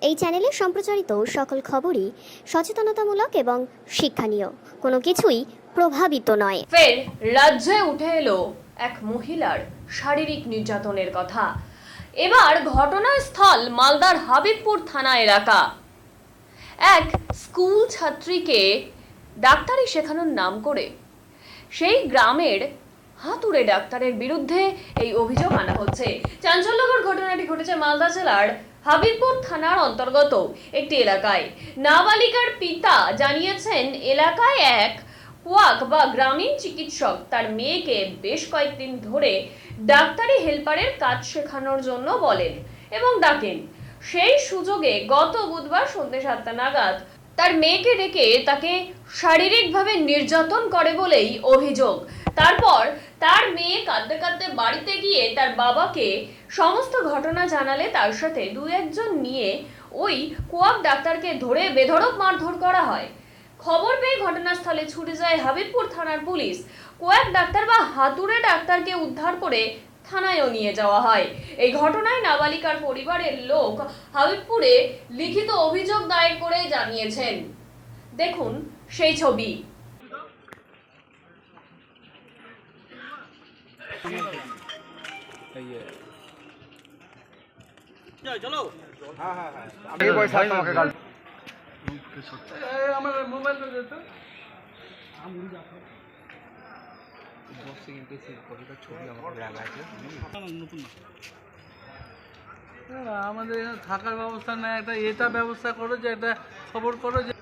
এই চ্যানেলে সম্প্রচারিত সকল খবরই সচেতনতামূলক এবং শিক্ষণীয়, কোনো কিছুই প্রভাবিত নয়। ফের রাজ্যে উঠে এলো এক মহিলার শারীরিক নির্যাতনের কথা। এবার ঘটনাস্থল মালদার হাবিবপুর থানা এলাকা। এক স্কুল ছাত্রীকে ডাক্তারি শেখানোর নাম করে সেই গ্রামের হাতুড়ে ডাক্তারের বিরুদ্ধে এই অভিযোগ আনা হচ্ছে। চাঞ্চল্যকর ঘটনাটি ঘটেছে মালদা জেলার হাবিবপুর থানার অন্তর্গত একটি এলাকায়। নাবালিকার পিতা জানিয়েছেন, এলাকায় এক কোয়াক বা গ্রামীণ চিকিৎসক তার মেয়েকে বেশ কয়েকদিন ধরে ডাক্তারি হেল্পারের কাজ শেখানোর জন্য বলেন এবং ডাকেন। সেই সুযোগে গত বুধবার সন্ধ্যে 7টা নাগাদ তার মেয়েকে ডেকে তাকে শারীরিকভাবে নির্যাতন করে বলেই অভিযোগ। তারপর তার মেয়ে কাঁদতে কাঁদতে বাড়িতে গিয়ে তার বাবাকে সমস্ত ঘটনা জানালে তার সাথে দু একজন নিয়ে ওই কোয়াক ডাক্তারকে ধরে বেধড়ক মারধর করা হয়। খবর পেয়ে ঘটনাস্থলে ছুটে যায় হাবিবপুর থানার পুলিশ। কোয়াক ডাক্তার বা হাতুড়ে ডাক্তারকে উদ্ধার করে থানায়ও নিয়ে যাওয়া হয়। এই ঘটনায় নাবালিকার পরিবারের লোক হাবিবপুরে লিখিত অভিযোগ দায়ের করে জানিয়েছেন। দেখুন সেই ছবি। চলো আমার মোবাইলটা দে তো। আমাদের এখানে থাকার ব্যবস্থা নাই, একটা এটা ব্যবস্থা করো, যে একটা খবর করো যে